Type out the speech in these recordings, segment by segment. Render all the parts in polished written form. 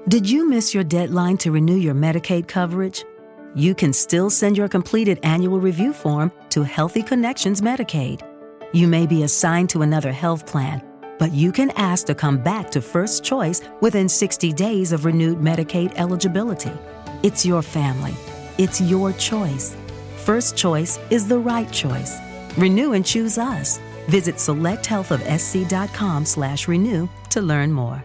Did you miss your deadline to renew your Medicaid coverage? You can still send your completed annual review form to Healthy Connections Medicaid. You may be assigned to another health plan, but you can ask to come back to First Choice within 60 days of renewed Medicaid eligibility. It's your family. It's your choice. First Choice is the right choice. Renew and choose us. Visit selecthealthofsc.com/renew to learn more.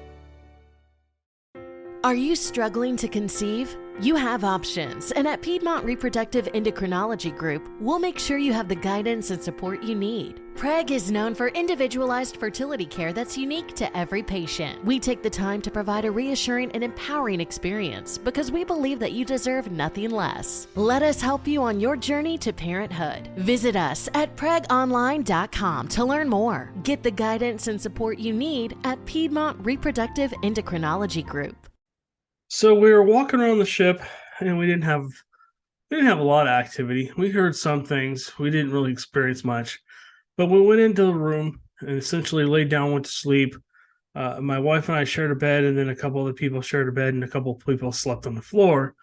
Are you struggling to conceive? You have options, and at Piedmont Reproductive Endocrinology Group, we'll make sure you have the guidance and support you need. PREG is known for individualized fertility care that's unique to every patient. We take the time to provide a reassuring and empowering experience because we believe that you deserve nothing less. Let us help you on your journey to parenthood. Visit us at pregonline.com to learn more. Get the guidance and support you need at Piedmont Reproductive Endocrinology Group. So we were walking around the ship, and we didn't have a lot of activity. We heard some things. We didn't really experience much, but we went into the room and essentially laid down, went to sleep. My wife and I shared a bed, and then a couple other people shared a bed, and a couple of people slept on the floor.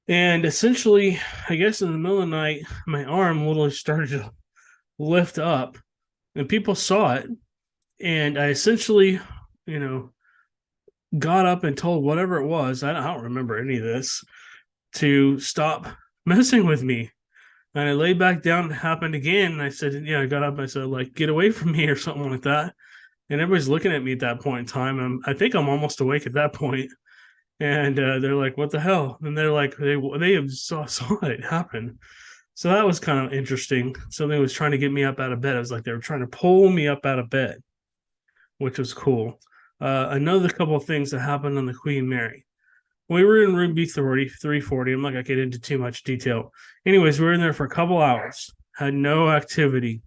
And essentially, I guess in the middle of the night, my arm literally started to lift up, and people saw it. And I essentially, got up and told whatever it was, I don't remember any of this, to stop messing with me. And I laid back down. It happened again. And I said, I got up and I said, get away from me or something like that. And everybody's looking at me at that point in time. I think I'm almost awake at that point. And they're like, what the hell? And they're like, they saw it happen. So that was kind of interesting. Something was trying to get me up out of bed. It was like they were trying to pull me up out of bed, which was cool. Another couple of things that happened on the Queen Mary. We were in room B340. I'm not going to get into too much detail. Anyways, we were in there for a couple hours. Had no activity.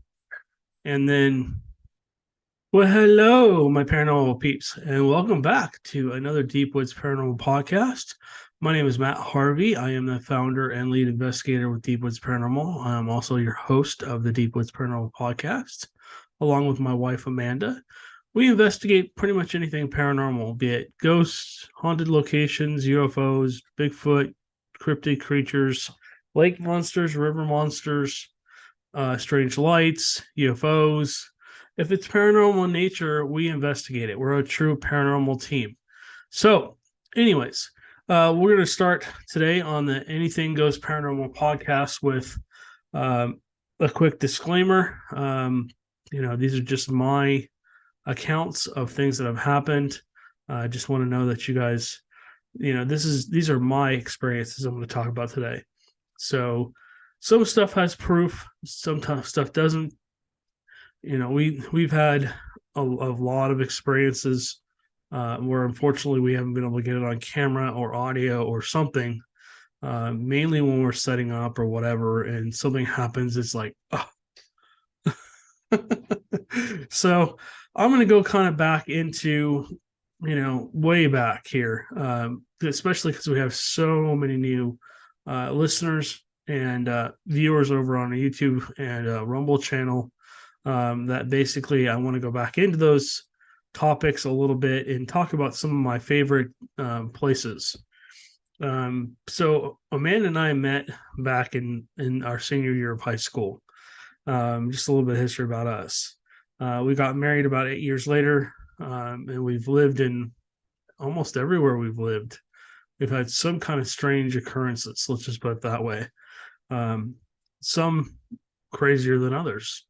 And then, hello, my paranormal peeps. And welcome back to another Deep Woods Paranormal Podcast. My name is Matt Harvey. I am the founder and lead investigator with Deep Woods Paranormal. I'm also your host of the Deep Woods Paranormal Podcast, along with my wife, Amanda. We investigate pretty much anything paranormal, be it ghosts, haunted locations, UFOs, Bigfoot, cryptid creatures, lake monsters, river monsters, strange lights, UFOs. If it's paranormal in nature, we investigate it. We're a true paranormal team. So, anyways, we're going to start today on the Anything Goes Paranormal podcast with a quick disclaimer. These are just my accounts of things that have happened. I just want to know that you guys, these are my experiences I'm going to talk about today. So some stuff has proof, some stuff doesn't. We've had a lot of experiences where unfortunately we haven't been able to get it on camera or audio or something, mainly when we're setting up or whatever, and something happens, it's like, oh. So I'm going to go kind of back into, way back here, especially because we have so many new listeners and viewers over on the YouTube and Rumble channel, that basically I want to go back into those topics a little bit and talk about some of my favorite places. So Amanda and I met back in our senior year of high school. Just a little bit of history about us. We got married about 8 years later, and we've lived in almost everywhere we've lived. We've had some kind of strange occurrences, let's just put it that way. Some crazier than others.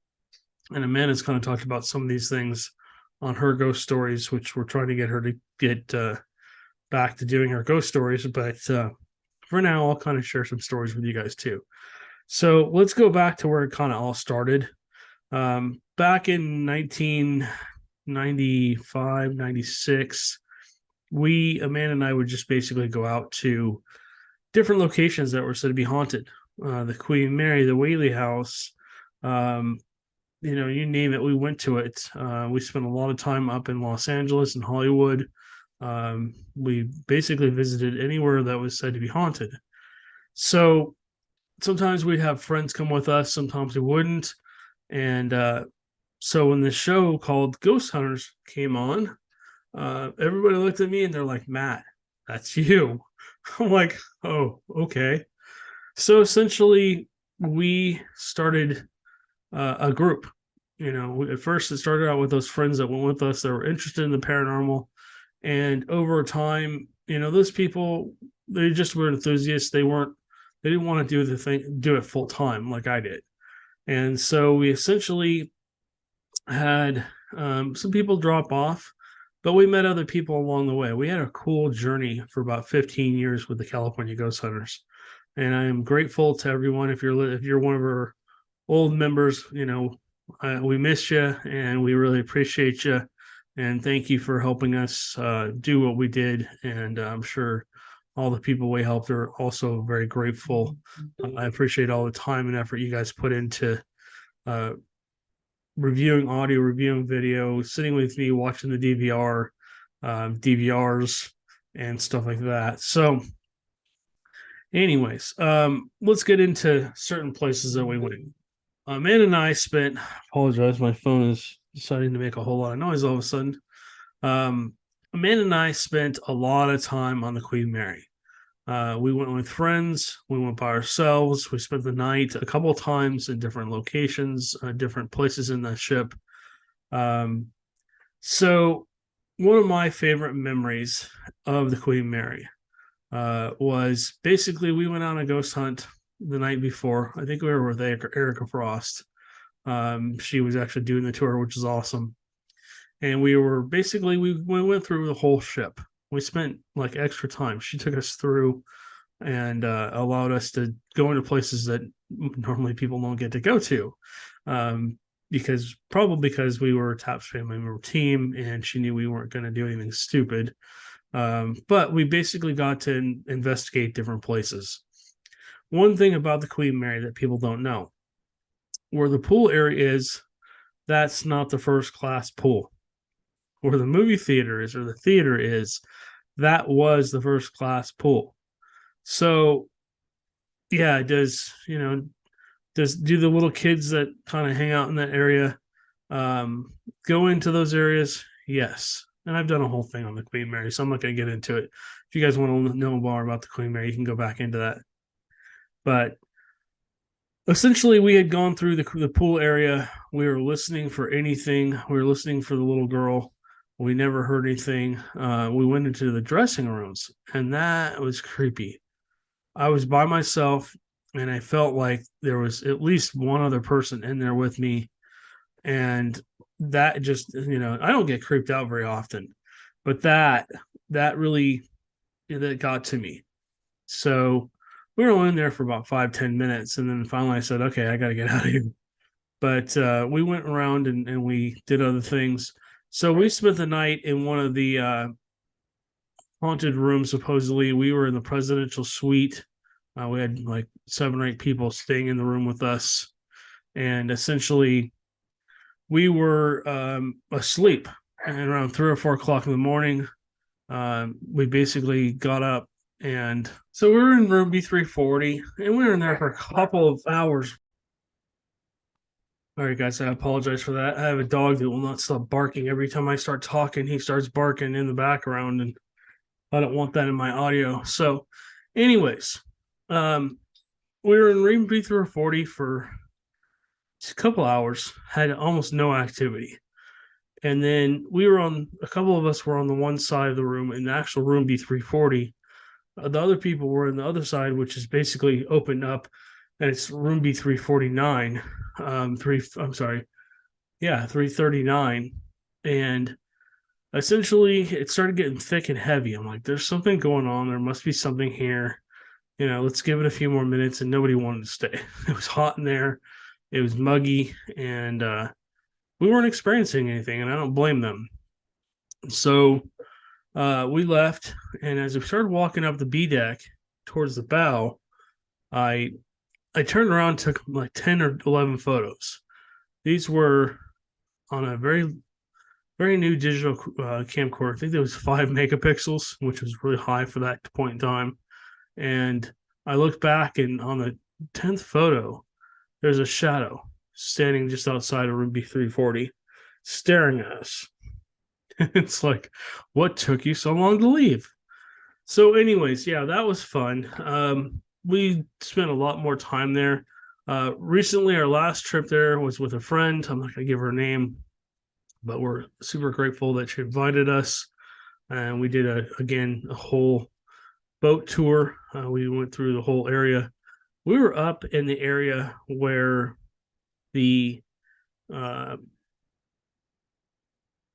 And Amanda's kind of talked about some of these things on her ghost stories, which we're trying to get her to get back to doing her ghost stories. But for now, I'll kind of share some stories with you guys too. So let's go back to where it kind of all started. Back in 1995, 96, Amanda and I would just basically go out to different locations that were said to be haunted. The Queen Mary, the Whaley House, you name it, we went to it. We spent a lot of time up in Los Angeles and Hollywood. We basically visited anywhere that was said to be haunted. So sometimes we'd have friends come with us, sometimes we wouldn't. And so when the show called Ghost Hunters came on, everybody looked at me and they're like, Matt, that's you. I'm like, oh, okay. So essentially, we started a group. At first it started out with those friends that went with us that were interested in the paranormal, and over time, those people, they just were enthusiasts. They didn't want to do it full time like I did, and so we essentially had some people drop off, but we met other people along the way. We had a cool journey for about 15 years with the California Ghost Hunters, and I am grateful to everyone. If you're one of our old members, we miss you and we really appreciate you, and thank you for helping us do what we did. And I'm sure all the people we helped are also very grateful. I appreciate all the time and effort you guys put into reviewing audio, reviewing video, sitting with me, watching the DVRs, and stuff like that. So, anyways, let's get into certain places that we went. Amanda and I spent. Apologize, my phone is deciding to make a whole lot of noise all of a sudden. Amanda and I spent a lot of time on the Queen Mary. We went with friends. We went by ourselves. We spent the night a couple of times in different locations, different places in that ship. So one of my favorite memories of the Queen Mary was basically we went on a ghost hunt the night before. I think we were with Erica Frost. She was actually doing the tour, which is awesome. And we went through the whole ship. We spent like extra time. She took us through and allowed us to go into places that normally people don't get to go to. Because we were a TAPS family member team, and she knew we weren't going to do anything stupid. But we basically got to investigate different places. One thing about the Queen Mary that people don't know, where the pool area is, that's not the first class pool. Where the movie theater is, or the theater is, that was the first class pool. So, yeah, do the little kids that kind of hang out in that area go into those areas? Yes. And I've done a whole thing on the Queen Mary, so I'm not going to get into it. If you guys want to know more about the Queen Mary, you can go back into that. But essentially, we had gone through the pool area. We were listening for anything. We were listening for the little girl. We never heard anything. We went into the dressing rooms, and that was creepy. I was by myself, and I felt like there was at least one other person in there with me. And that just, I don't get creeped out very often, but that really, that got to me. So we were only in there for about 5-10 minutes. And then finally I said, okay, I got to get out of here. But we went around and we did other things. So we spent the night in one of the haunted rooms. Supposedly, we were in the presidential suite. We had like 7 or 8 people staying in the room with us. And essentially, we were asleep. And around 3 or 4 o'clock in the morning, we basically got up. And so we were in room B340, and we were in there for a couple of hours. All right, guys, I apologize for that. I have a dog that will not stop barking. Every time I start talking, he starts barking in the background, and I don't want that in my audio. So, anyways, we were in room B340 for a couple hours, had almost no activity. And then a couple of us were on the one side of the room in the actual room B340. The other people were on the other side, which is basically opened up, and it's room B349. 339. And essentially, it started getting thick and heavy. I'm like, there's something going on. There must be something here. Let's give it a few more minutes. And nobody wanted to stay. It was hot in there. It was muggy, and we weren't experiencing anything, and I don't blame them. So we left, and as we started walking up the B deck towards the bow, I turned around and took like 10 or 11 photos. These were on a very, very new digital camcorder. I think there was 5 megapixels, which was really high for that point in time. And I looked back, and on the 10th photo, there's a shadow standing just outside of room B340, staring at us. It's like, what took you so long to leave? So, anyways, yeah, that was fun. We spent a lot more time there. Recently, our last trip there was with a friend. I'm not going to give her a name, but we're super grateful that she invited us. And we did, a whole boat tour. We went through the whole area. We were up in the area where the uh,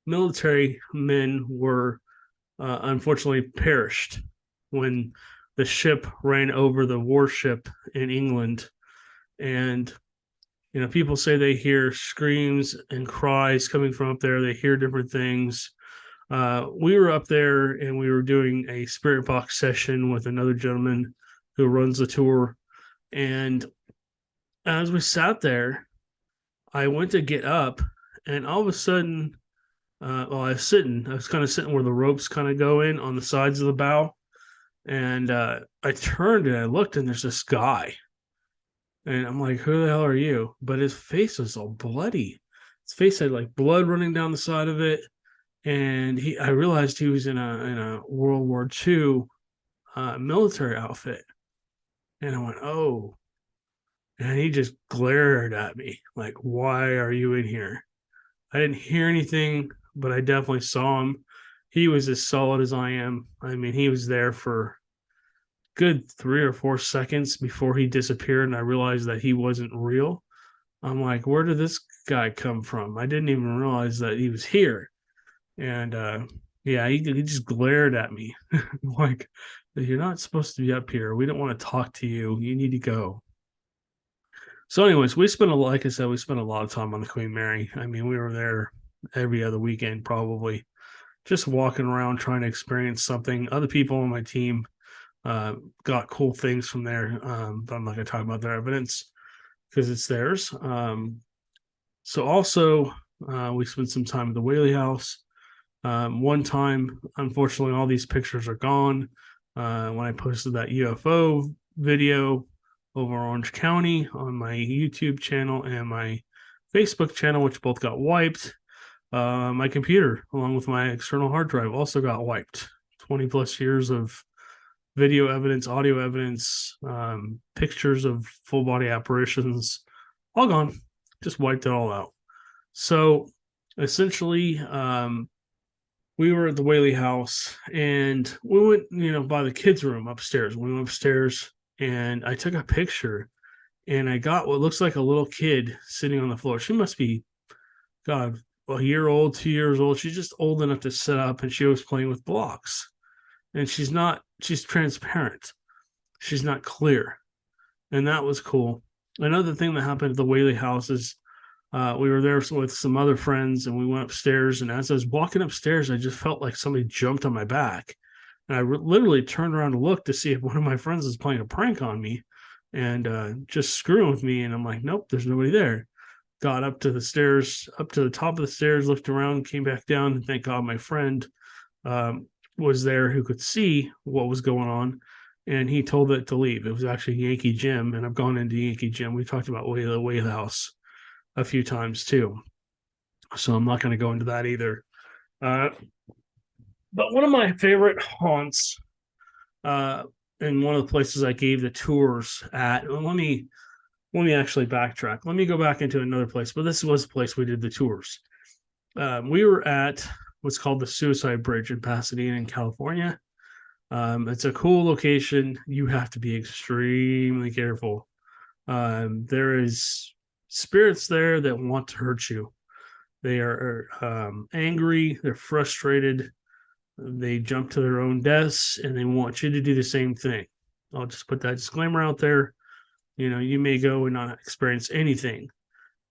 military men were unfortunately perished when the ship ran over the warship in England. And, people say they hear screams and cries coming from up there. They hear different things. We were up there and we were doing a spirit box session with another gentleman who runs the tour. And as we sat there, I went to get up, and all of a sudden, I was kind of sitting where the ropes kind of go in on the sides of the bow. And I turned and I looked, and there's this guy. And I'm like, who the hell are you? But his face was all bloody. His face had like blood running down the side of it. And I realized he was in a World War II military outfit. And I went, oh. And he just glared at me like, why are you in here? I didn't hear anything, but I definitely saw him. He was as solid as I am. I mean, he was there for good 3 or 4 seconds before he disappeared, and I realized that he wasn't real. I'm like, where did this guy come from? I didn't even realize that he was here. And yeah, he just glared at me like, you're not supposed to be up here. We don't want to talk to you. You need to go. So, anyways, like I said, we spent a lot of time on the Queen Mary. I mean, we were there every other weekend, probably just walking around trying to experience something. Other people on my team got cool things from there, but I'm not going to talk about their evidence because it's theirs. So also, we spent some time at the Whaley House. One time, unfortunately, all these pictures are gone. When I posted that UFO video over Orange County on my YouTube channel and my Facebook channel, which both got wiped, my computer, along with my external hard drive, also got wiped. 20 plus years of video evidence, audio evidence, pictures of full body apparitions, all gone. Just wiped it all out. So essentially, we were at the Whaley House, and we went, by the kids' room upstairs. We went upstairs, and I took a picture, and I got what looks like a little kid sitting on the floor. She must be, God, a year old, 2 years old. She's just old enough to sit up, and she was playing with blocks. And she's transparent. She's not clear. And that was cool. Another thing that happened at the Whaley House is we were there with some other friends, and we went upstairs. And as I was walking upstairs, I just felt like somebody jumped on my back. And I literally turned around to look to see if one of my friends was playing a prank on me and just screwing with me. And I'm like, nope, there's nobody there. Got up to the stairs, up to the top of the stairs, looked around, came back down, and thank God my friend was there who could see what was going on, and he told it to leave. It was actually Yankee Jim, and I've gone into Yankee Jim. We've talked about the Whaley House a few times too, so I'm not going to go into that either. But one of my favorite haunts, and one of the places I gave the tours at. Let me actually backtrack. Let me go back into another place, but this was the place we did the tours. We were at what's called the Suicide Bridge in Pasadena, in California. It's a cool location. You have to be extremely careful. There is spirits there that want to hurt you. They are angry. They're frustrated. They jump to their own deaths, and they want you to do the same thing. I'll just put that disclaimer out there. You may go and not experience anything.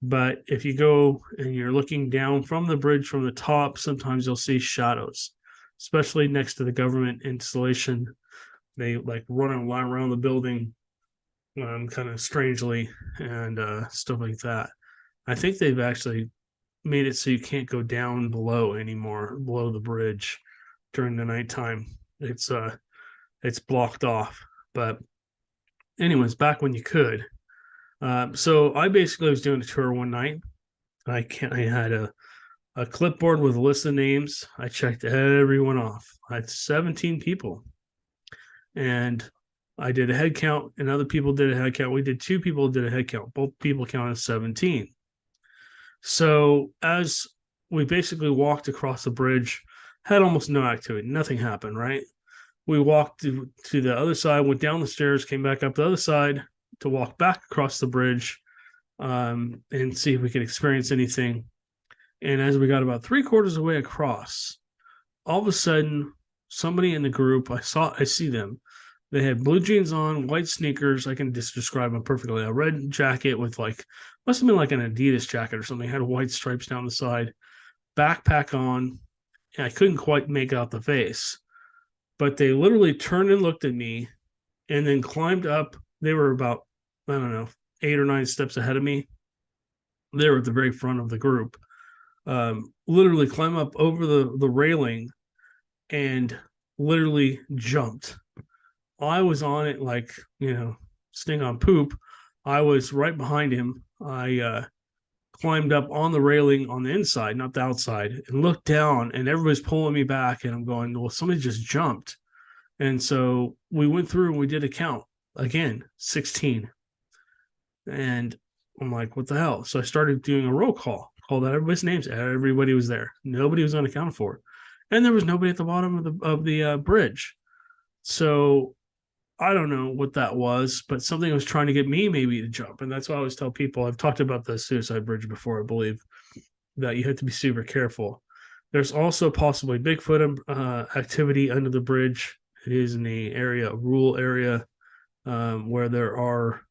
But if you go and you're looking down from the bridge from the top, sometimes you'll see shadows, especially next to the government installation. They like run around the building kind of strangely and stuff like that. I think they've actually made it so you can't go down below anymore, below the bridge during the nighttime. It's blocked off. But anyways, back when you could. So I basically was doing a tour one night. I had a clipboard with a list of names. I checked everyone off. I had 17 people. and I did a head count, and other people did a head count. We did 2 people did a head count. Both people counted 17. So as we basically walked across the bridge, had almost no activity. Nothing happened, right? We walked to the other side, went down the stairs, came back up the other side to walk back across the bridge and see if we could experience anything. And as we got about 3/4 of the way across, all of a sudden, somebody in the group, I see them. They had blue jeans on, white sneakers. I can just describe them perfectly. A red jacket with must have been like an Adidas jacket or something. It had white stripes down the side, backpack on. And I couldn't quite make out the face, but they literally turned and looked at me and then climbed up. They were about, I don't know, 8 or 9 steps ahead of me. They were at the very front of the group. Literally climb up over the railing and literally jumped. I was on it like, sting on poop. I was right behind him. I climbed up on the railing on the inside, not the outside, and looked down, and everybody's pulling me back, and I'm going, well, somebody just jumped. And so we went through and we did a count. Again, 16. And I'm like, what the hell? So I started doing a roll call, called out everybody's names. Everybody was there. Nobody was unaccounted for. And there was nobody at the bottom of the bridge. So I don't know what that was, but something was trying to get me maybe to jump. And that's why I always tell people, I've talked about the suicide bridge before, I believe, that you have to be super careful. There's also possibly Bigfoot activity under the bridge. It is in the area, a rural area, where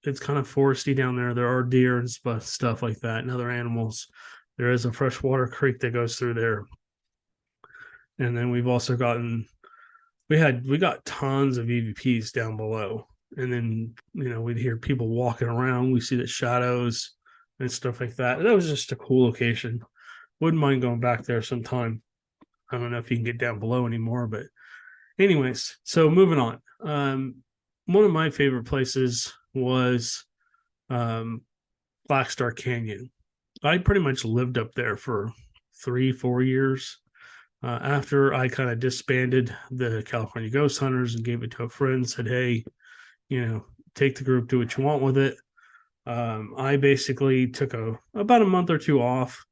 it's kind of foresty down there. There are deer and stuff like that and other animals. There is a freshwater creek that goes through there. And then we've also we got tons of EVPs down below. And then, we'd hear people walking around. We see the shadows and stuff like that. That was just a cool location. Wouldn't mind going back there sometime. I don't know if you can get down below anymore, but anyways, so moving on. One of my favorite places was Black Star Canyon. I pretty much lived up there for 3-4 years. After I kind of disbanded the California Ghost Hunters and gave it to a friend, said, hey, take the group, do what you want with it. I basically took about a month or 2 off.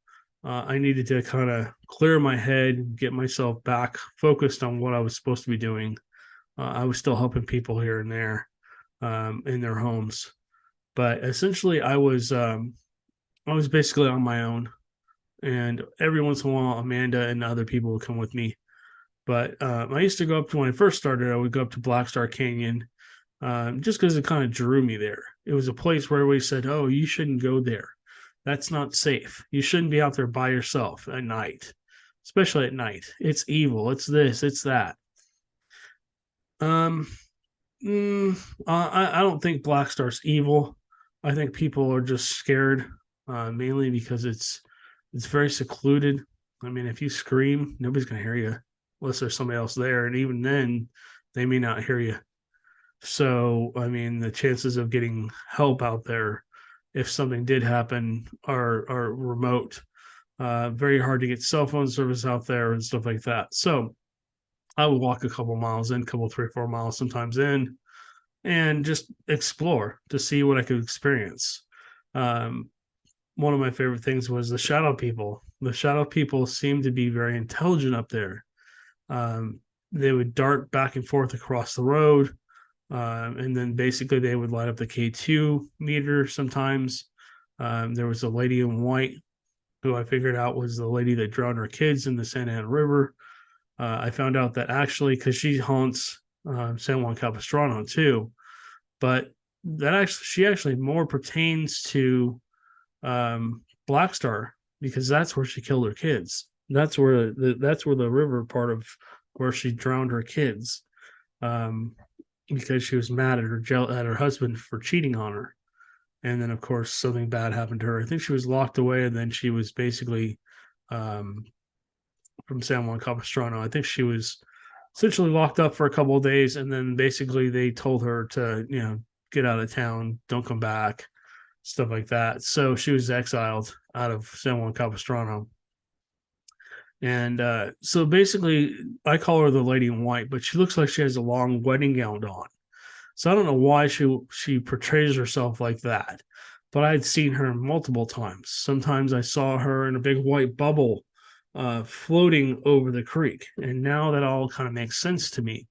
I needed to kind of clear my head, get myself back focused on what I was supposed to be doing. I was still helping people here and there in their homes. But essentially, I was basically on my own. And every once in a while, Amanda and other people would come with me. But I used to go up to, when I first started, I would go up to Black Star Canyon just because it kind of drew me there. It was a place where everybody said, oh, you shouldn't go there. That's not safe. You shouldn't be out there by yourself at night, especially at night. It's evil. It's this, it's that. I don't think Black Star's evil. I think people are just scared, mainly because it's very secluded. I mean, if you scream, nobody's going to hear you unless there's somebody else there. And even then, they may not hear you. So, I mean, the chances of getting help out there, if something did happen, are remote. Very hard to get cell phone service out there and stuff like that. So I would walk a couple miles in, 3-4 miles sometimes in, and just explore to see what I could experience. One of my favorite things was the shadow people. The shadow people seemed to be very intelligent up there. They would dart back and forth across the road. And then basically they would light up the K2 meter sometimes. There was a lady in white who I figured out was the lady that drowned her kids in the Santa Ana River. I found out that actually, because she haunts San Juan Capistrano too, but she actually more pertains to Black Star, because that's where she killed her kids. That's where the river part of where she drowned her kids, because she was mad at her husband for cheating on her. And then of course something bad happened to her. I think she was locked away, and then she was basically from San Juan Capistrano. I think she was essentially locked up for a couple of days, and then basically they told her to get out of town, don't come back, stuff like that. So she was exiled out of San Juan Capistrano. And so basically, I call her the lady in white, but she looks like she has a long wedding gown on. So I don't know why she portrays herself like that. But I had seen her multiple times. Sometimes I saw her in a big white bubble floating over the creek. And now that all kind of makes sense to me.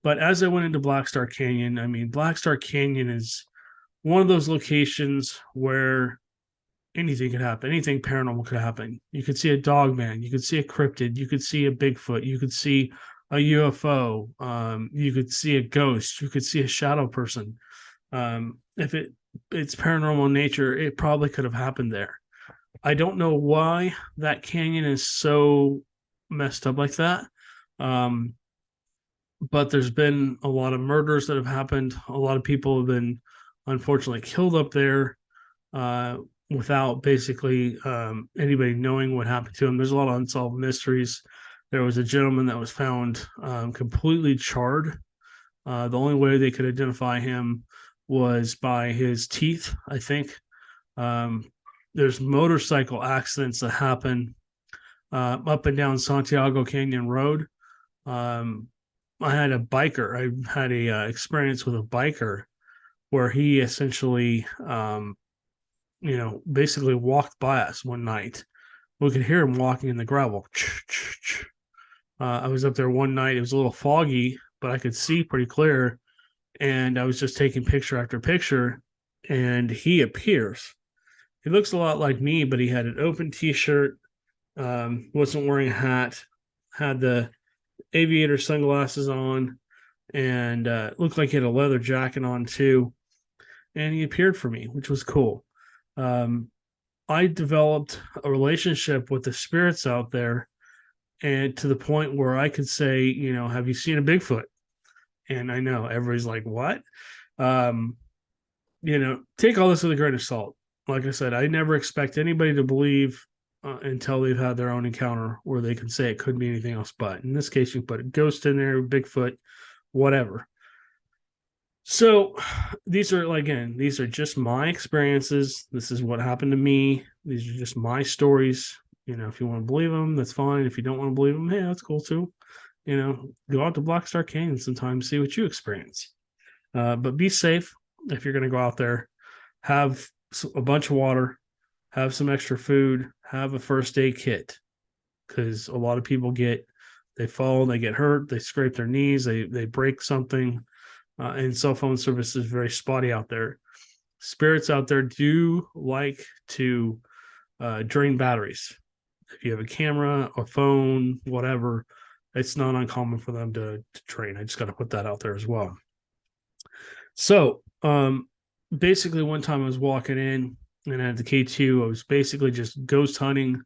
But as I went into Black Star Canyon, I mean, Black Star Canyon is one of those locations where anything could happen. Anything paranormal could happen. You could see a dog man. You could see a cryptid. You could see a Bigfoot. You could see a UFO. You could see a ghost. You could see a shadow person. If it's paranormal in nature, it probably could have happened there. I don't know why that canyon is so messed up like that. But there's been a lot of murders that have happened. A lot of people have been unfortunately killed up there without basically anybody knowing what happened to them. There's a lot of unsolved mysteries. There was a gentleman that was found completely charred. The only way they could identify him was by his teeth, I think. There's motorcycle accidents that happen up and down Santiago Canyon Road. I had a biker. I had a experience with a biker where he essentially, basically walked by us one night. We could hear him walking in the gravel. I was up there one night. It was a little foggy, but I could see pretty clear. And I was just taking picture after picture, and he appears. He looks a lot like me, but he had an open T-shirt, wasn't wearing a hat, had the aviator sunglasses on, and looked like he had a leather jacket on too. And he appeared for me, which was cool. I developed a relationship with the spirits out there, and to the point where I could say, have you seen a Bigfoot? And I know everybody's like, what? Take all this with a grain of salt. Like I said, I never expect anybody to believe until they've had their own encounter where they can say it couldn't be anything else but. In this case, you can put a ghost in there, Bigfoot, whatever. So these are just my experiences. This is what happened to me. These are just my stories. If you want to believe them, that's fine. If you don't want to believe them, hey, that's cool too. Go out to Black Star Canyon sometime, see what you experience. But be safe if you're going to go out there. Have a bunch of water, have some extra food, have a first aid kit, because a lot of people they fall, they get hurt, they scrape their knees, they break something, and cell phone service is very spotty out there. Spirits out there do like to drain batteries. If you have a camera, a phone, whatever, it's not uncommon for them to drain. I just got to put that out there as well. So, basically, one time I was walking in and I had the K2. I was basically just ghost hunting,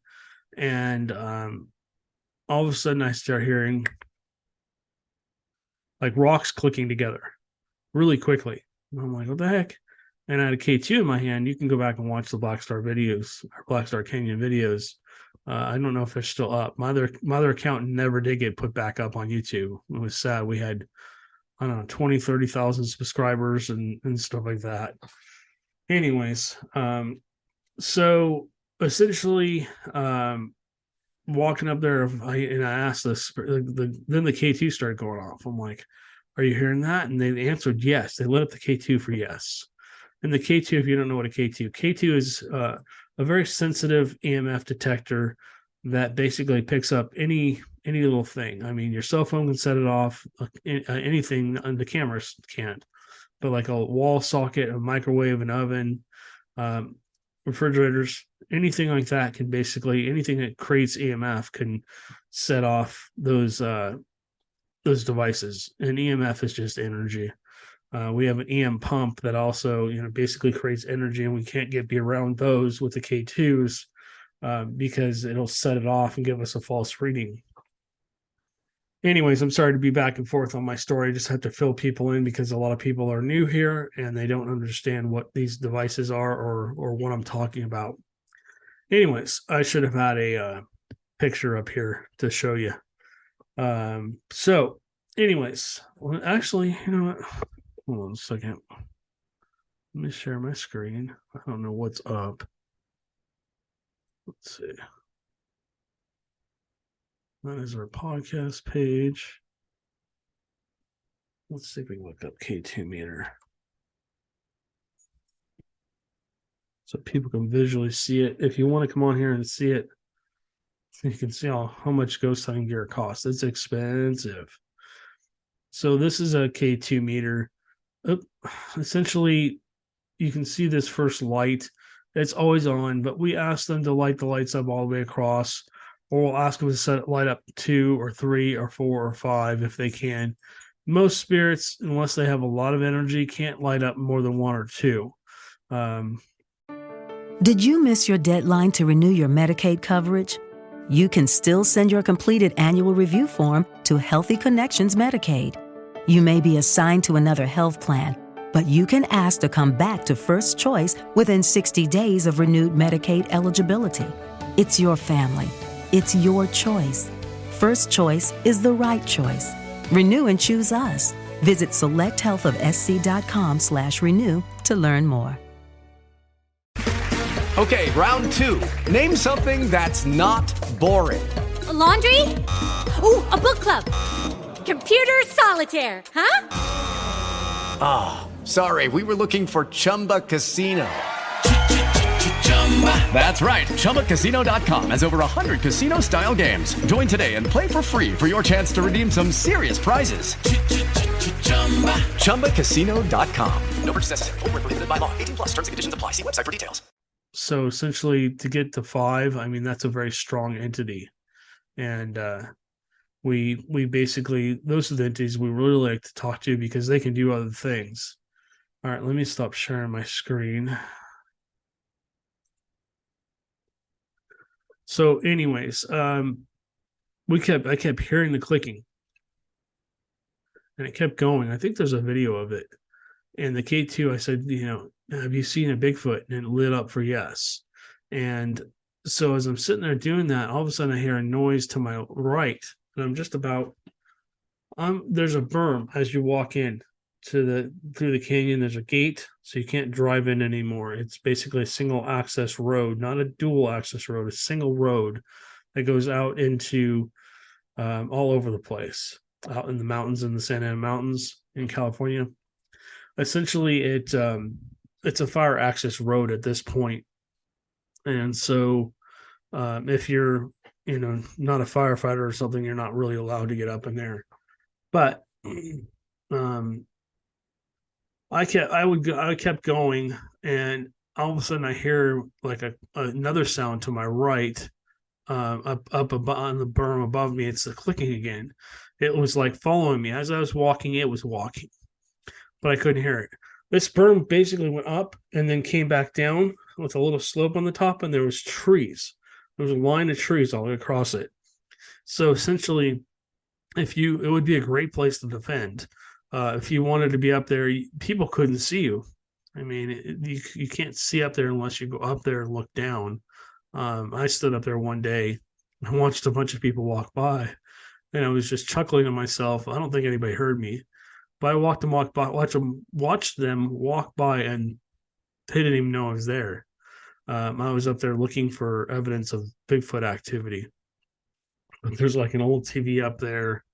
and all of a sudden I start hearing like rocks clicking together really quickly. And I'm like, what the heck? And I had a K2 in my hand. You can go back and watch the Black Star videos, or Black Star Canyon videos. I don't know if they're still up. My other account never did get put back up on YouTube. It was sad. We had, I don't know, 20, 30,000 subscribers and stuff like that. Anyways, so essentially, walking up there, and I asked this, then the K2 started going off. I'm like, are you hearing that? And they answered yes. They lit up the K2 for yes. And the K2, if you don't know what a K2 is a very sensitive EMF detector that basically picks up any little thing. I mean, your cell phone can set it off, anything, and the cameras can't. But like a wall socket, a microwave, an oven, refrigerators, anything like that can basically, anything that creates EMF can set off those devices. And EMF is just energy. We have an EM pump that also, basically creates energy, and we can't be around those with the K2s because it'll set it off and give us a false reading. Anyways, I'm sorry to be back and forth on my story. I just have to fill people in because a lot of people are new here and they don't understand what these devices are or what I'm talking about. Anyways, I should have had a picture up here to show you. So anyways, well, actually, you know what? Hold on a second. Let me share my screen. I don't know what's up. Let's see. That is our podcast page. Let's see if we can look up K2 meter, so people can visually see it. If you want to come on here and see it, you can see how much ghost hunting gear costs. It's expensive. So this is a K2 meter. Essentially, you can see this first light. It's always on, but we ask them to light the lights up all the way across, or we'll ask them to set light up 2 or 3 or 4 or 5 if they can. Most spirits, unless they have a lot of energy, can't light up more than 1 or 2. Did you miss your deadline to renew your Medicaid coverage? You can still send your completed annual review form to Healthy Connections Medicaid. You may be assigned to another health plan, but you can ask to come back to First Choice within 60 days of renewed Medicaid eligibility. It's your family. It's your choice. First Choice is the right choice. Renew and choose us. Visit selecthealthofsc.com/renew to learn more. Okay, round 2. Name something that's not boring. A laundry? Ooh, a book club. Computer solitaire, huh? Ah, sorry, we were looking for Chumba Casino. That's right, ChumbaCasino.com has over 100 casino-style games. Join today and play for free for your chance to redeem some serious prizes. ChumbaCasino.com. No purchase necessary. Void where prohibited by law. 18+ terms and conditions apply. See website for details. So essentially, to get to 5, I mean, that's a very strong entity. And we basically, those are the entities we really like to talk to because they can do other things. All right, let me stop sharing my screen. So anyways, I kept hearing the clicking. And it kept going. I think there's a video of it. And the K2, I said, have you seen a Bigfoot? And it lit up for yes. And so as I'm sitting there doing that, all of a sudden I hear a noise to my right. And I'm just about, there's a berm as you walk in through the canyon. There's a gate, so you can't drive in anymore. It's basically a single access road, not a dual access road, a single road that goes out into all over the place, out in the mountains, in the Santa Ana Mountains in California. Essentially, it's a fire access road at this point. And so if you're, not a firefighter or something, you're not really allowed to get up in there. But I kept going, and all of a sudden I hear like another sound to my right, up on the berm above me. It's the clicking again. It was like following me as I was walking. It was walking, but I couldn't hear it. This berm basically went up and then came back down with a little slope on the top, and there was trees. There was a line of trees all across it. So essentially, it would be a great place to defend. If you wanted to be up there, people couldn't see you. I mean, you can't see up there unless you go up there and look down. I stood up there one day and watched a bunch of people walk by, and I was just chuckling to myself. I don't think anybody heard me, but I watched them walk by, and they didn't even know I was there. I was up there looking for evidence of Bigfoot activity. But there's like an old TV up there,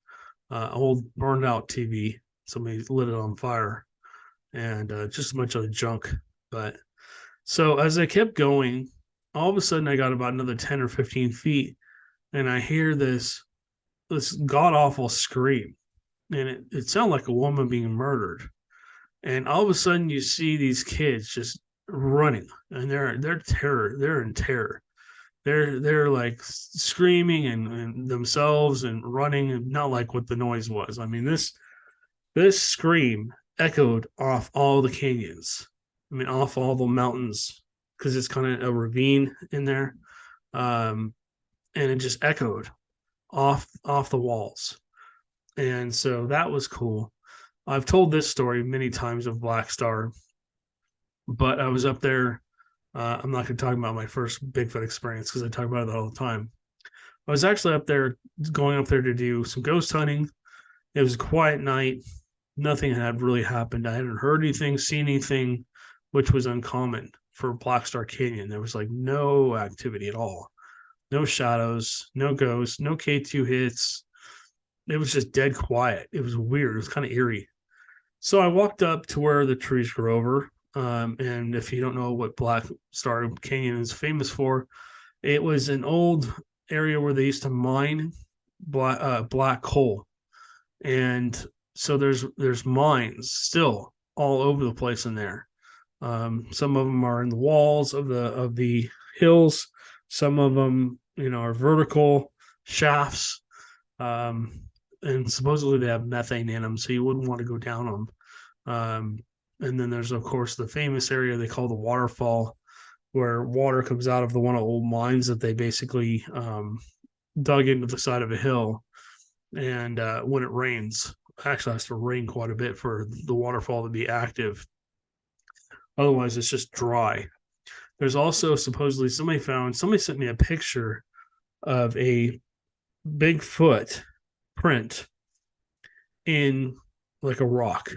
old burned out TV. Somebody lit it on fire, and just a bunch of junk. But so as I kept going, all of a sudden I got about another 10 or 15 feet, and I hear this god awful scream, and it sounded like a woman being murdered. And all of a sudden you see these kids just running, and they're in terror. They're like screaming and themselves and running, and not like what the noise was. I mean, this scream echoed off all the canyons. I mean, off all the mountains, because it's kind of a ravine in there. And it just echoed off the walls. And so that was cool. I've told this story many times of Black Star, but I was up there. I'm not going to talk about my first Bigfoot experience because I talk about it all the time. I was actually going up there to do some ghost hunting. It was a quiet night. Nothing had really happened. I hadn't heard anything, seen anything, which was uncommon for Black Star Canyon. There was like no activity at all. no shadows, no ghosts, no K2 hits. It was just dead quiet. It was weird. It was kind of eerie. So I walked up to where the trees grew over. And if you don't know what Black Star Canyon is famous for, it was an old area where they used to mine black coal. And so there's mines still all over the place in there. Some of them are in the walls of the hills. Some of them, are vertical shafts. And supposedly they have methane in them, so you wouldn't want to go down them. And then there's, of course, the famous area they call the waterfall, where water comes out of one of the old mines that they basically dug into the side of a hill. And when it rains, actually has to rain quite a bit for the waterfall to be active. Otherwise, it's just dry. There's also supposedly somebody sent me a picture of a Bigfoot print in like a rock.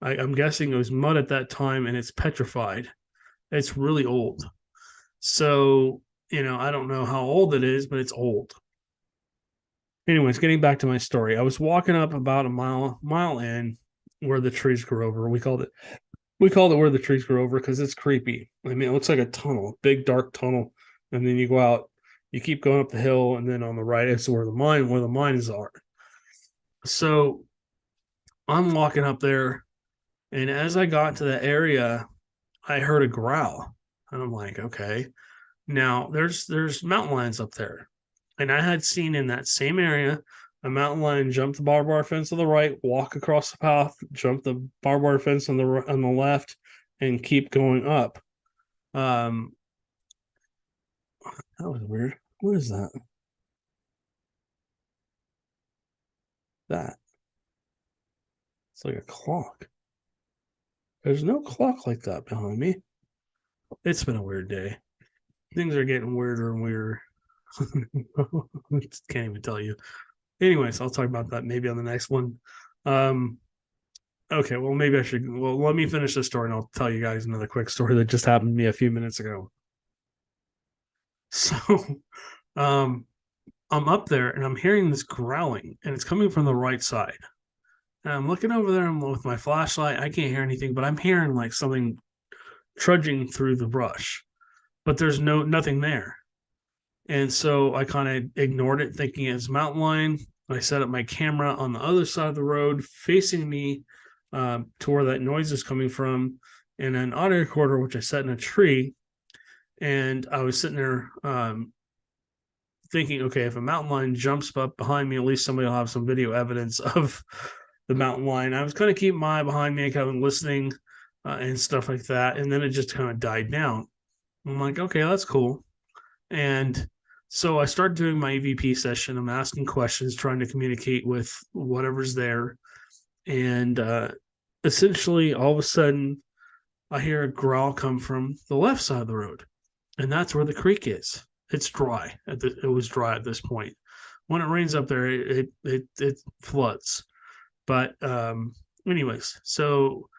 I'm guessing it was mud at that time, and it's petrified. It's really old. So, I don't know how old it is, but it's old. Anyways, getting back to my story, I was walking up about a mile in where the trees grew over. We called it where the trees grew over because it's creepy. I mean, it looks like a tunnel, big dark tunnel, and then you go out, you keep going up the hill, and then on the right is where the mines are. So I'm walking up there, and as I got to that area, I heard a growl, and I'm like, okay. Now there's mountain lions up there, and I had seen in that same area a mountain lion jump the barbed wire fence on the right, walk across the path, jump the barbed wire fence on the left, and keep going up. That was weird. What is that? It's like a clock. There's no clock like that behind me. It's been a weird day. Things are getting weirder and weirder. Can't even tell you. Anyways, I'll talk about that maybe on the next one. Okay, well, maybe I should. Well, let me finish this story, and I'll tell you guys another quick story that just happened to me a few minutes ago. So, I'm up there, and I'm hearing this growling, and it's coming from the right side. And I'm looking over there with my flashlight. I can't hear anything, but I'm hearing like something trudging through the brush, but there's nothing there. And so I kind of ignored it, thinking it's mountain lion. I set up my camera on the other side of the road, facing me to where that noise is coming from, and an audio recorder, which I set in a tree. And I was sitting there thinking, okay, if a mountain lion jumps up behind me, at least somebody will have some video evidence of the mountain lion. I was kind of keeping my eye behind me, kind of listening and stuff like that. And then it just kind of died down. I'm like, okay, that's cool. And so I started doing my EVP session. I'm asking questions, trying to communicate with whatever's there. And essentially, all of a sudden, I hear a growl come from the left side of the road. And that's where the creek is. It's dry. It was dry at this point. When it rains up there, it floods. But anyways, so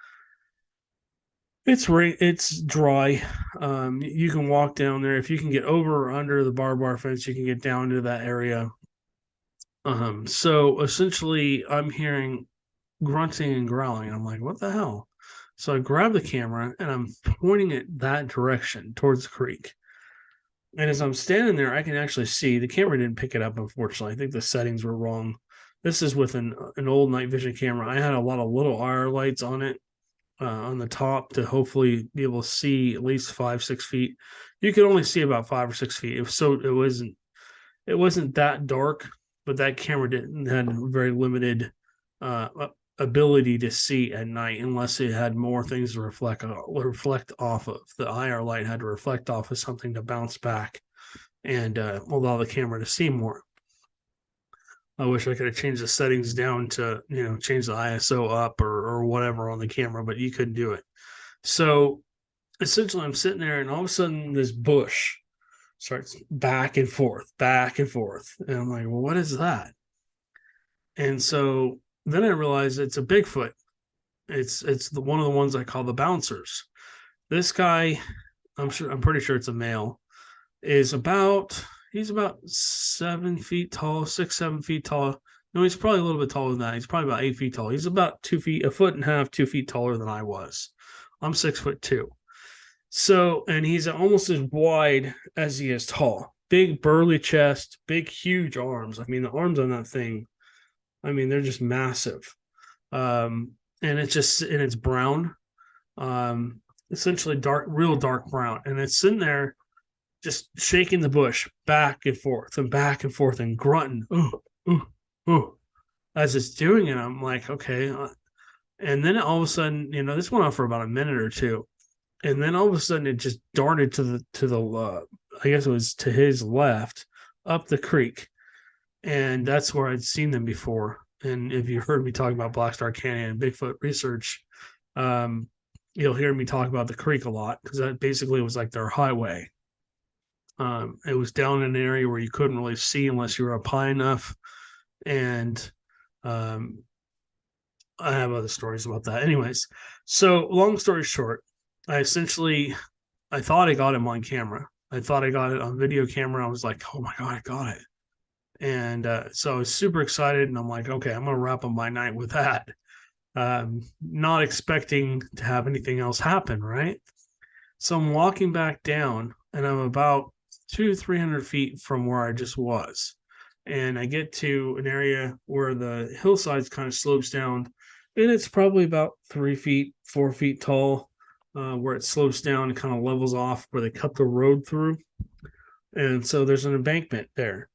it's dry. You can walk down there. If you can get over or under the barbed wire fence, you can get down to that area. So essentially, I'm hearing grunting and growling. I'm like, what the hell? So I grab the camera and I'm pointing it that direction towards the creek. And as I'm standing there, I can actually see the camera didn't pick it up, unfortunately. I think the settings were wrong. This is with an old night vision camera. I had a lot of little IR lights on it on the top to hopefully be able to see at least 5-6 feet. You could only see about 5 or 6 feet. It wasn't that dark, but that camera had very limited ability to see at night unless it had more things to reflect off of. The IR light had to reflect off of something to bounce back and allow the camera to see more. I wish I could have changed the settings down to, change the ISO up or whatever on the camera, but you couldn't do it. So essentially I'm sitting there and all of a sudden this bush starts back and forth. And I'm like, well, what is that? And so then I realized it's a Bigfoot. It's one of the ones I call the bouncers. This guy, I'm pretty sure it's a male, is about, he's about 7 feet tall, 7 feet tall. No, he's probably a little bit taller than that. He's probably about 8 feet tall. He's about 2 feet, a foot and a half, 2 feet taller than I was. I'm 6'2". So, and he's almost as wide as he is tall. Big burly chest, big huge arms. I mean, the arms on that thing, I mean, they're just massive. And it's brown. Essentially dark, real dark brown. And it's sitting there just shaking the bush back and forth and grunting, ooh, ooh, ooh, as it's doing it. I'm like, okay. And then all of a sudden, this went on for about a minute or two. And then all of a sudden it just darted to the I guess it was to his left up the creek. And that's where I'd seen them before. And if you heard me talking about Black Star Canyon and Bigfoot research, you'll hear me talk about the creek a lot because that basically was like their highway. It was down in an area where you couldn't really see unless you were up high enough. And I have other stories about that. Anyways, so long story short, I thought I got him on camera. I thought I got it on video camera. I was like, oh my God, I got it. And so I was super excited. And I'm like, okay, I'm going to wrap up my night with that. Not expecting to have anything else happen, right? So I'm walking back down and I'm about 200-300 feet from where I just was. And I get to an area where the hillside kind of slopes down. And it's probably about 4 feet tall. Where it slopes down and kind of levels off where they cut the road through. And so there's an embankment there.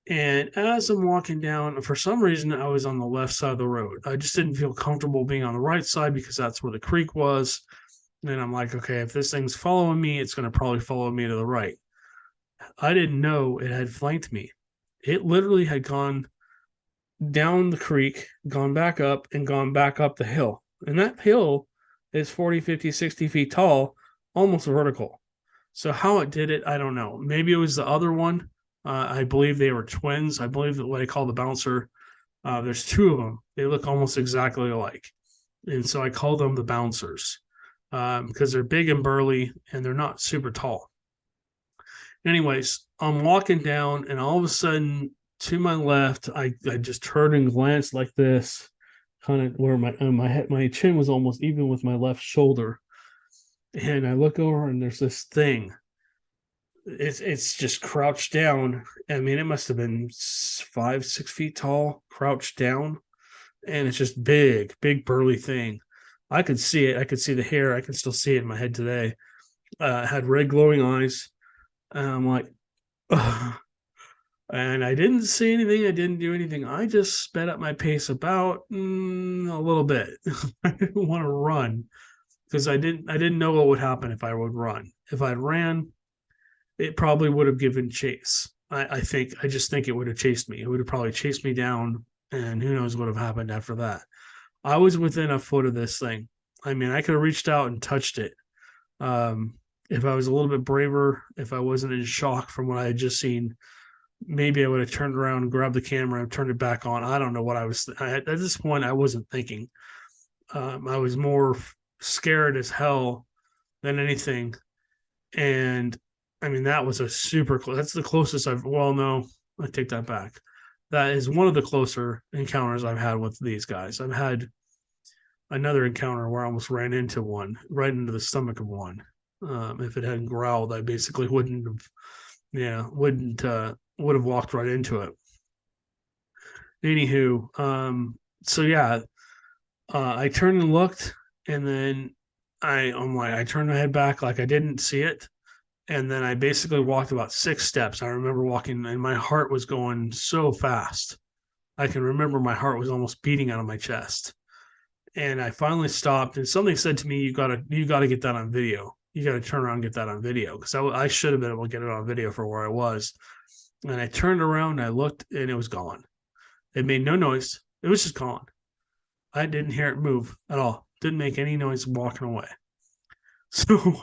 And as I'm walking down, for some reason, I was on the left side of the road. I just didn't feel comfortable being on the right side because that's where the creek was. And I'm like, okay, if this thing's following me, it's going to probably follow me to the right. I didn't know it had flanked me. It literally had gone down the creek, gone back up, and gone back up the hill. And that hill is 40, 50, 60 feet tall, almost vertical. So how it did it, I don't know. Maybe it was the other one. I believe they were twins. I believe that what I call the bouncer. There's two of them. They look almost exactly alike. And so I call them the bouncers because they're big and burly and they're not super tall. Anyways, I'm walking down and all of a sudden to my left, I just turned and glanced like this, kind of where my chin was almost even with my left shoulder. And I look over and there's this thing. It's just crouched down. I mean, it must have been 5-6 feet tall, crouched down. And it's just big burly thing. I could see it. I could see the hair. I can still see it in my head today. It had red glowing eyes. And I'm like, ugh. And I didn't see anything. I didn't do anything. I just sped up my pace about a little bit. I didn't want to run because I didn't know what would happen if I would run. If I ran, it probably would have given chase. I just think it would have chased me. It would have probably chased me down, and who knows what would have happened after that. I was within a foot of this thing. I mean, I could have reached out and touched it. If I was a little bit braver, if I wasn't in shock from what I had just seen, maybe I would have turned around and grabbed the camera and turned it back on. I don't know what I was. At this point, I wasn't thinking. I was more scared as hell than anything. And I mean, that was a super close. That's the closest no, I take that back. That is one of the closer encounters I've had with these guys. I've had another encounter where I almost ran into one, right into the stomach of one. If it hadn't growled, I basically would have walked right into it. Anywho, I turned and looked, and then I turned my head back like I didn't see it. And then I basically walked about 6 steps. I remember walking and my heart was going so fast. I can remember my heart was almost beating out of my chest. And I finally stopped and something said to me, you gotta get that on video. You got to turn around and get that on video. Because I should have been able to get it on video for where I was. And I turned around and I looked and it was gone. It made no noise. It was just gone. I didn't hear it move at all. Didn't make any noise walking away. So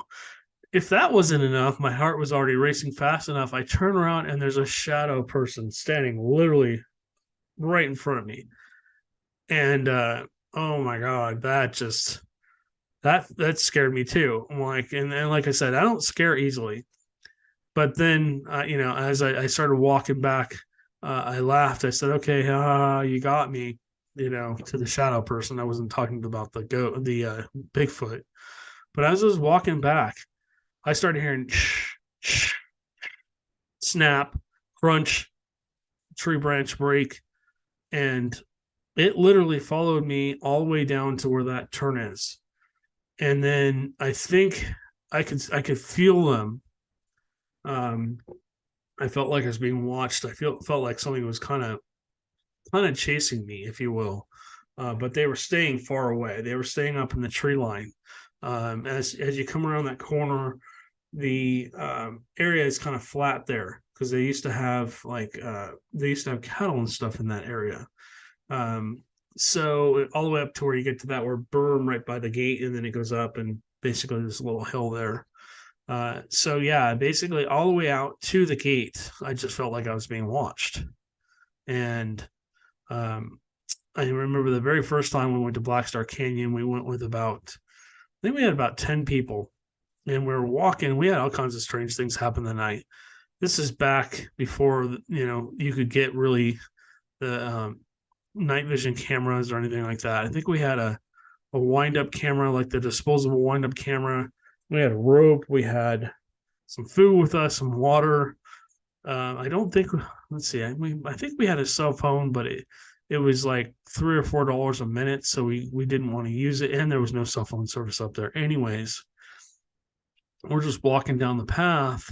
if that wasn't enough, my heart was already racing fast enough. I turn around and there's a shadow person standing literally right in front of me. And oh my God, that scared me too. I'm like, and like I said, I don't scare easily. But then, as I started walking back, I laughed. I said, "Okay, you got me." To the shadow person. I wasn't talking about the Bigfoot. But as I was walking back, I started hearing snap, crunch, tree branch break, and it literally followed me all the way down to where that turn is. And then I think I could feel them. I felt like I was being watched. Felt like something was kind of chasing me, if you will. But they were staying far away. They were staying up in the tree line. As you come around that corner, the area is kind of flat there because they used to have cattle and stuff in that area. So all the way up to where you get to that where berm right by the gate, and then it goes up and basically this little hill there. So yeah, basically all the way out to the gate, I just felt like I was being watched. And I remember the very first time we went to Black Star Canyon, we went with I think we had about 10 people, and we were walking. We had all kinds of strange things happen the night. This is back before, you could get really the night vision cameras or anything like that. I think we had a wind-up camera, like the disposable wind-up camera. We had a rope. We had some food with us, some water. I don't think, let's see, I think we had a cell phone, but it was like $3 or $4 a minute, so we didn't want to use it, and there was no cell phone service up there anyways. We're just walking down the path,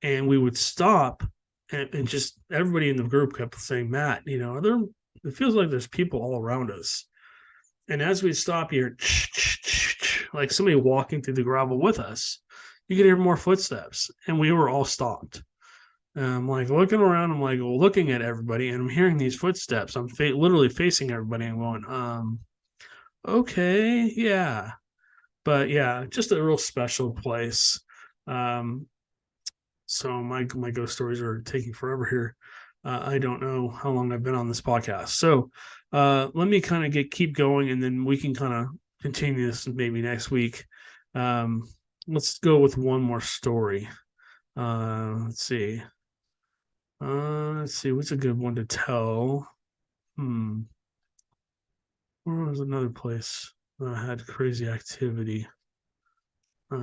and we would stop, and just everybody in the group kept saying, "Matt, it feels like there's people all around us." And as we stop here, like somebody walking through the gravel with us, you could hear more footsteps, and we were all stopped. I'm like looking around, I'm like looking at everybody, and I'm hearing these footsteps. I'm literally facing everybody and going, okay, yeah. But yeah, just a real special place. So my ghost stories are taking forever here. I don't know how long I've been on this podcast. So let me kind of keep going, and then we can kind of continue this maybe next week. Let's go with one more story. Let's see. What's a good one to tell? Where was another place that had crazy activity? I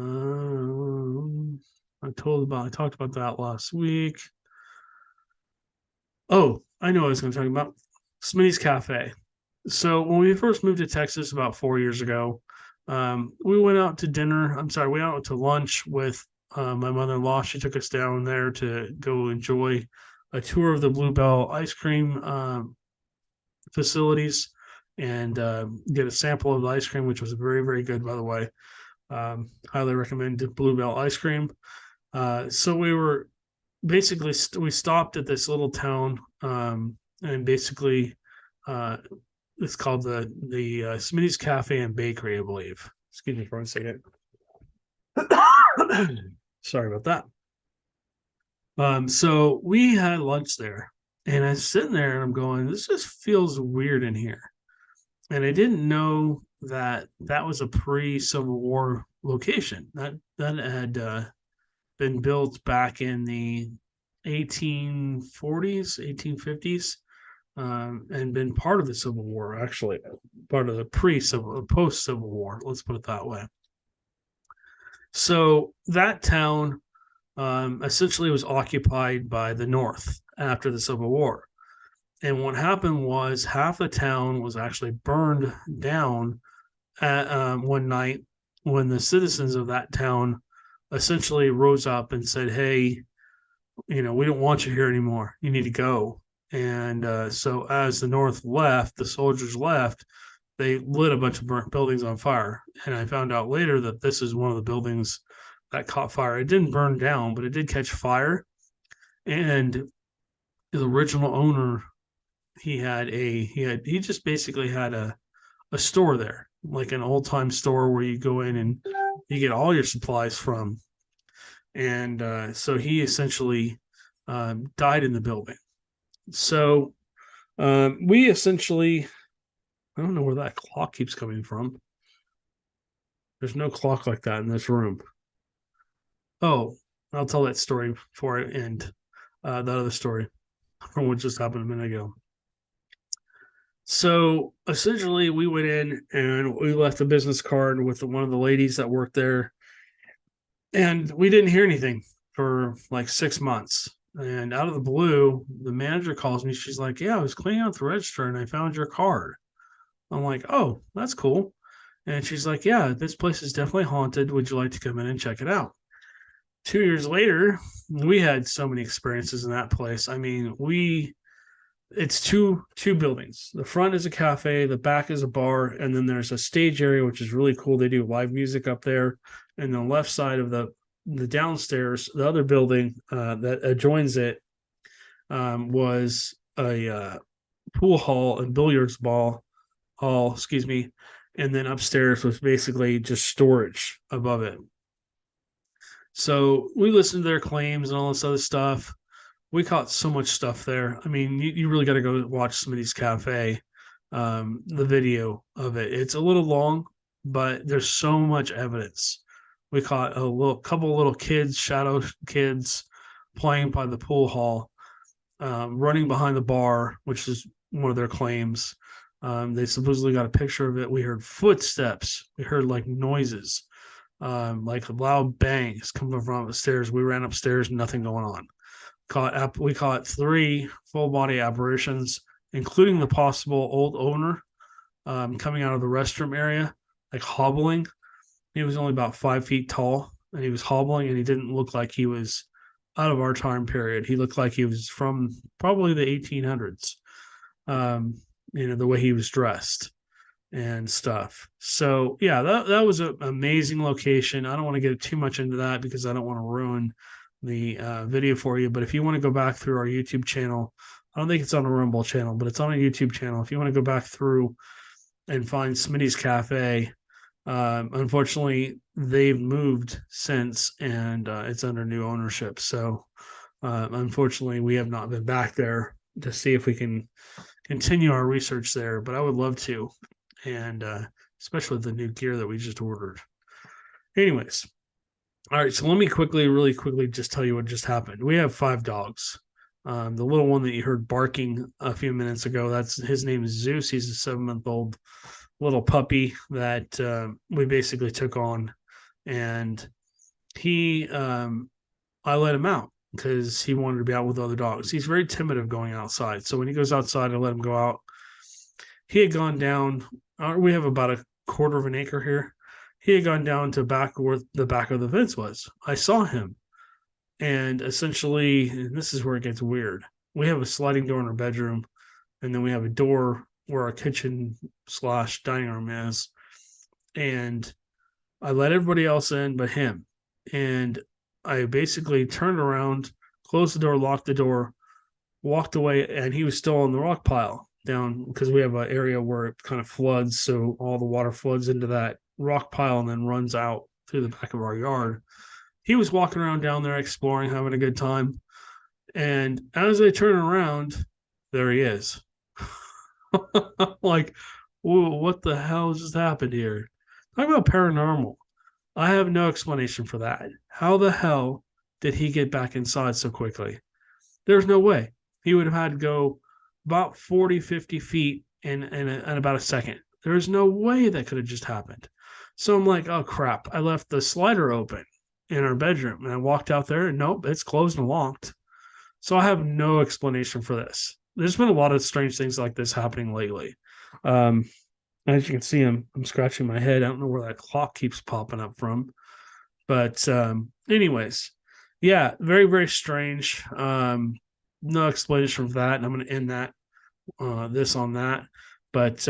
talked about that last week. Oh, I know what I was going to talk about. Smitty Cafe. So when we first moved to Texas about 4 years ago, we went out to dinner. We went out to lunch with my mother-in-law. She took us down there to go enjoy a tour of the Bluebell ice cream facilities and get a sample of the ice cream, which was very, very good, by the way. Highly recommend Bluebell ice cream. So we were basically we stopped at this little town, and basically it's called the Smitty's Cafe and Bakery, I believe. Excuse me for 1 second. Sorry about that. So we had lunch there, and I'm sitting there and I'm going, this just feels weird in here. And I didn't know that was a pre-Civil War location. That had been built back in the 1840s, 1850s, and been part of the Civil War, actually, part of the post-Civil War, let's put it that way. So that town essentially was occupied by the North after the Civil War. And what happened was half the town was actually burned down one night when the citizens of that town essentially rose up and said, hey, we don't want you here anymore. You need to go. And so as the North left, the soldiers left, they lit a bunch of burnt buildings on fire. And I found out later that this is one of the buildings that caught fire. It didn't burn down, but it did catch fire. And the original owner, he just basically had a store there, like an old time store where you go in and you get all your supplies from. And so he essentially died in the building. So we essentially, I don't know where that clock keeps coming from. There's no clock like that in this room. Oh, I'll tell that story before I end that other story from what just happened a minute ago. So essentially, we went in and we left a business card with one of the ladies that worked there, and we didn't hear anything for like 6 months. And out of the blue, the manager calls me. She's like, "Yeah, I was cleaning out the register and I found your card." I'm like, "Oh, that's cool." And she's like, "Yeah, this place is definitely haunted. Would you like to come in and check it out?" 2 years later, we had so many experiences in that place. I mean, it's two buildings. The front is a cafe, the back is a bar, and then there's a stage area, which is really cool. They do live music up there. And the left side of the downstairs, the other building that adjoins it, was a pool hall and billiards hall, and then upstairs was basically just storage above it. So we listened to their claims and all this other stuff. We caught so much stuff there. I mean, you really got to go watch Smitty's Cafe, the video of it. It's a little long, but there's so much evidence. We caught couple of little kids, shadow kids, playing by the pool hall, running behind the bar, which is one of their claims. They supposedly got a picture of it. We heard footsteps. We heard like noises, like loud bangs coming from upstairs. We ran upstairs, nothing going on. We caught 3 full body apparitions, including the possible old owner coming out of the restroom area, like hobbling. He was only about 5 feet tall, and he was hobbling, and he didn't look like he was out of our time period. He looked like he was from probably the 1800s, the way he was dressed and stuff. So, yeah, that was an amazing location. I don't want to get too much into that because I don't want to ruin the video for you. But if you want to go back through our YouTube channel, I don't think it's on a Rumble channel, but it's on a YouTube channel. If you want to go back through and find Smitty's Cafe, unfortunately, they've moved since, and it's under new ownership. So, unfortunately, we have not been back there to see if we can continue our research there. But I would love to, and especially with the new gear that we just ordered. Anyways, all right. So let me really quickly, just tell you what just happened. We have 5 dogs. The little one that you heard barking a few minutes ago, his name is Zeus. He's a 7-month-old little puppy that we basically took on, and I let him out because he wanted to be out with other dogs. He's very timid of going outside, so when he goes outside, I let him go out. He had gone down. We have about a quarter of an acre here. He had gone down to back where the back of the fence was. I saw him, and essentially, and this is where it gets weird. We have a sliding door in our bedroom, and then we have a door where our kitchen/dining room is. And I let everybody else in but him. And I basically turned around, closed the door, locked the door, walked away, and he was still on the rock pile down, because we have an area where it kind of floods. So all the water floods into that rock pile and then runs out through the back of our yard. He was walking around down there, exploring, having a good time. And as I turn around, there he is. Like, whoa, what the hell just happened here? Talk about paranormal. I have no explanation for that. How the hell did he get back inside so quickly? There's no way. He would have had to go about 40, 50 feet in about a second. There's no way that could have just happened. So I'm like, oh, crap. I left the slider open in our bedroom, and I walked out there, and nope, it's closed and locked. So I have no explanation for this. There's been a lot of strange things like this happening lately. As you can see, I'm scratching my head. I don't know where that clock keeps popping up from. But anyways, yeah, very, very strange. No explanation for that. And I'm going to end this on that. But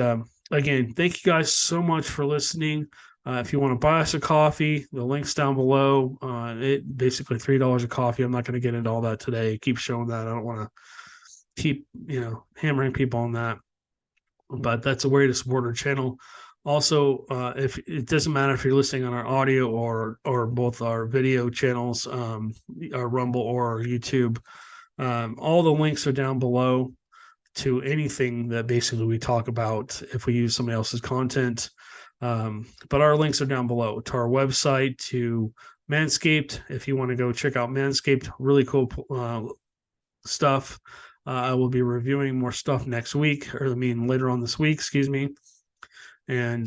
again, thank you guys so much for listening. If you want to buy us a coffee, the link's down below. It basically $3 a coffee. I'm not going to get into all that today. Keep showing that. I don't want to keep hammering people on that, but that's a way to support our channel. Also, if it doesn't matter if you're listening on our audio or both our video channels, our Rumble or our YouTube, all the links are down below to anything that basically we talk about if we use somebody else's content. But our links are down below to our website, to Manscaped, if you want to go check out Manscaped, really cool stuff. I will be reviewing more stuff next week, later on this week, excuse me, and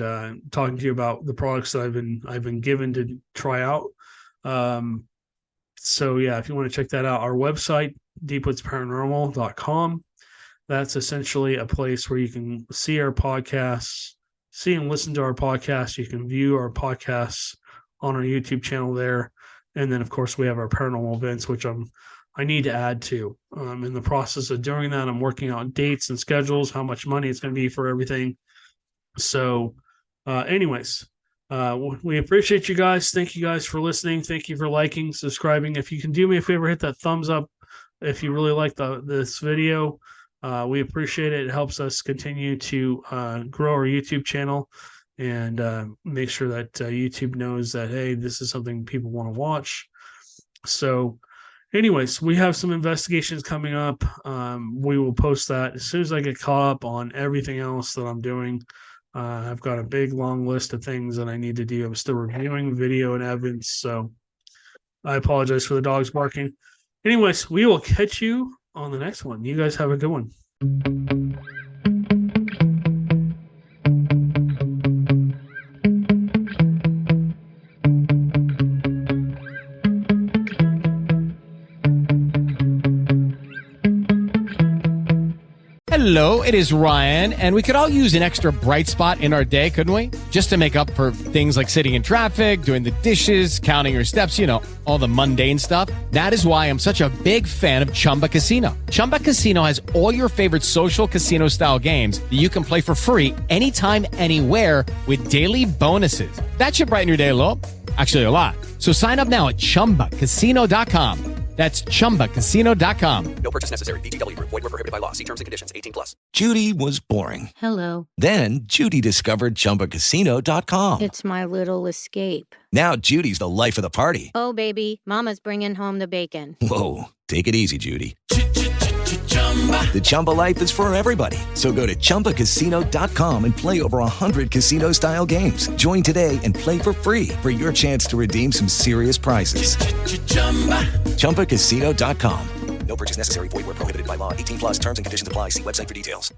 talking to you about the products that I've been given to try out. So yeah, if you want to check that out, our website, deepwoodsparanormal.com. That's essentially a place where you can see our podcasts, see and listen to our podcasts. You can view our podcasts on our YouTube channel there. And then, of course, we have our paranormal events, which I need to add to. In the process of doing that, I'm working on dates and schedules, how much money it's going to be for everything. So anyways, we appreciate you guys. Thank you guys for listening. Thank you for liking, subscribing. If you can do me a favor, hit that thumbs up if you really like this video. We appreciate it. It helps us continue to grow our YouTube channel and make sure that YouTube knows that, hey, this is something people want to watch. So anyways, we have some investigations coming up. We will post that as soon as I get caught up on everything else that I'm doing. I've got a big, long list of things that I need to do. I'm still reviewing video and evidence, so I apologize for the dogs barking. Anyways, we will catch you on the next one. You guys have a good one. Hello, it is Ryan, and we could all use an extra bright spot in our day, couldn't we? Just to make up for things like sitting in traffic, doing the dishes, counting your steps, all the mundane stuff. That is why I'm such a big fan of Chumba Casino. Chumba Casino has all your favorite social casino-style games that you can play for free anytime, anywhere with daily bonuses. That should brighten your day a little. Actually, a lot. So sign up now at ChumbaCasino.com. That's ChumbaCasino.com. No purchase necessary. VGW Group. Void where prohibited by law. See terms and conditions. 18+. Judy was boring. Hello. Then Judy discovered ChumbaCasino.com. It's my little escape. Now Judy's the life of the party. Oh, baby, mama's bringing home the bacon. Whoa, take it easy, Judy. The Chumba life is for everybody. So go to ChumbaCasino.com and play over 100 casino-style games. Join today and play for free for your chance to redeem some serious prizes. ChumbaCasino.com. No purchase necessary. Void where prohibited by law. 18+. Terms and conditions apply. See website for details.